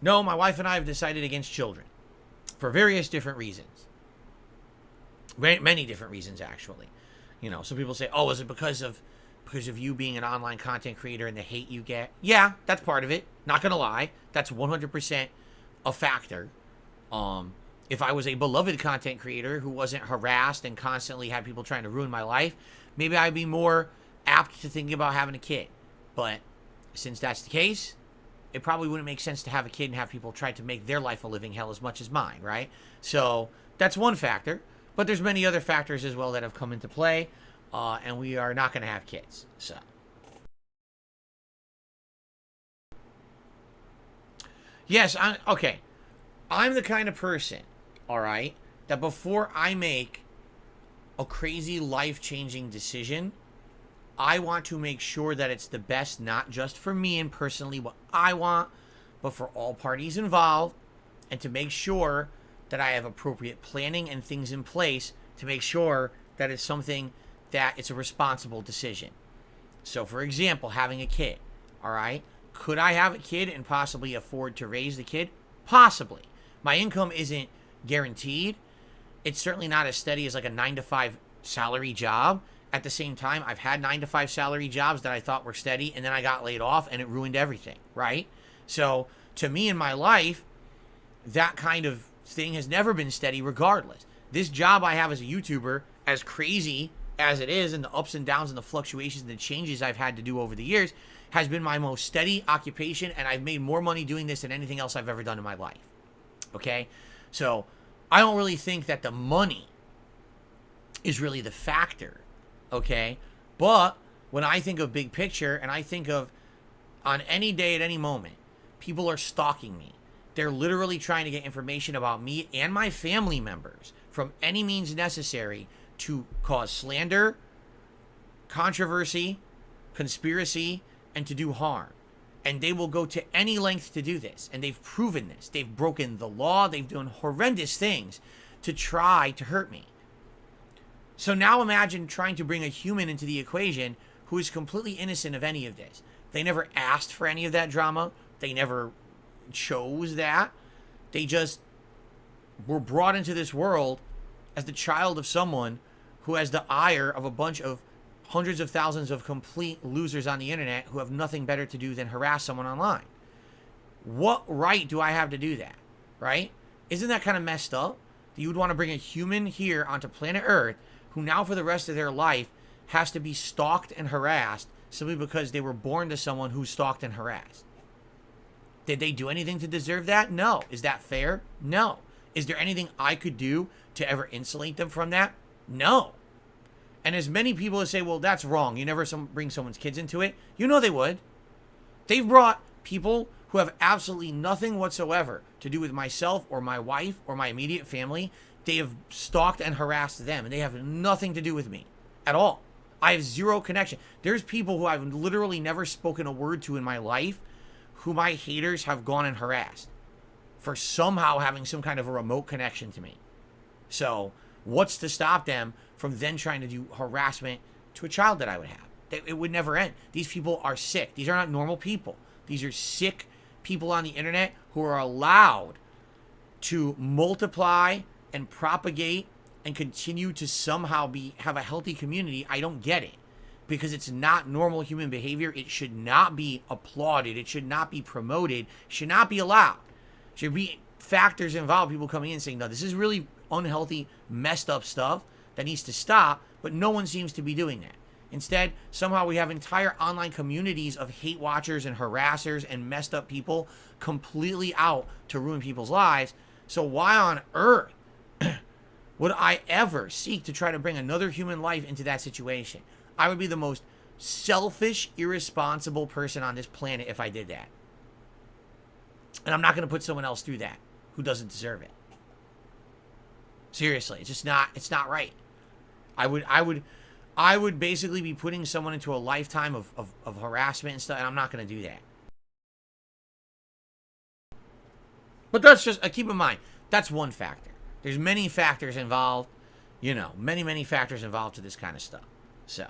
No, my wife and I have decided against children for various different reasons. Many different reasons, actually. You know, some people say, oh, is it because of you being an online content creator and the hate you get? Yeah, that's part of it. Not gonna lie, that's 100% a factor. If I was a beloved content creator who wasn't harassed and constantly had people trying to ruin my life, maybe I'd be more apt to thinking about having a kid. But since that's the case, it probably wouldn't make sense to have a kid and have people try to make their life a living hell as much as mine, right? So that's one factor. But there's many other factors as well that have come into play, and we are not going to have kids. So, yes, okay. I'm the kind of person, all right, that before I make a crazy life-changing decision, I want to make sure that it's the best, not just for me and personally what I want, but for all parties involved, and to make sure that I have appropriate planning and things in place to make sure that it's something that it's a responsible decision. So, for example, having a kid, all right? Could I have a kid and possibly afford to raise the kid? Possibly. My income isn't guaranteed. It's certainly not as steady as like a 9-to-5 salary job. At the same time, I've had 9-to-5 salary jobs that I thought were steady, and then I got laid off, and it ruined everything, right? So, to me in my life, that kind of thing has never been steady regardless. This job I have as a YouTuber, as crazy as it is, and the ups and downs and the fluctuations and the changes I've had to do over the years, has been my most steady occupation, and I've made more money doing this than anything else I've ever done in my life. Okay? So, I don't really think that the money is really the factor. Okay? But, when I think of big picture, and I think of, on any day at any moment, people are stalking me. They're literally trying to get information about me and my family members from any means necessary to cause slander, controversy, conspiracy, and to do harm. And they will go to any length to do this. And they've proven this. They've broken the law. They've done horrendous things to try to hurt me. So now imagine trying to bring a human into the equation who is completely innocent of any of this. They never asked for any of that drama. They never chose that. They just were brought into this world as the child of someone who has the ire of a bunch of hundreds of thousands of complete losers on the internet who have nothing better to do than harass someone online. What right do I have to do that, right? Isn't that kind of messed up? That you would want to bring a human here onto planet Earth who now for the rest of their life has to be stalked and harassed simply because they were born to someone who stalked and harassed. Did they do anything to deserve that? No. Is that fair? No. Is there anything I could do to ever insulate them from that? No. And as many people as say, well, that's wrong. You never bring someone's kids into it. You know they would. They've brought people who have absolutely nothing whatsoever to do with myself or my wife or my immediate family. They have stalked and harassed them, and they have nothing to do with me at all. I have zero connection. There's people who I've literally never spoken a word to in my life who my haters have gone and harassed for somehow having some kind of a remote connection to me. So, what's to stop them from then trying to do harassment to a child that I would have? It would never end. These people are sick. These are not normal people. These are sick people on the internet who are allowed to multiply and propagate and continue to somehow have a healthy community. I don't get it. Because it's not normal human behavior. It should not be applauded. It should not be promoted. It should not be allowed. Should be factors involved. People coming in saying, no, this is really unhealthy, messed up stuff that needs to stop. But no one seems to be doing that. Instead, somehow we have entire online communities of hate watchers and harassers and messed up people completely out to ruin people's lives. So why on earth would I ever seek to try to bring another human life into that situation? I would be the most selfish, irresponsible person on this planet if I did that. And I'm not going to put someone else through that who doesn't deserve it. Seriously, it's not right. I would basically be putting someone into a lifetime of harassment and stuff, and I'm not going to do that. But that's just, keep in mind, that's one factor. There's many factors involved, many factors involved to this kind of stuff. So.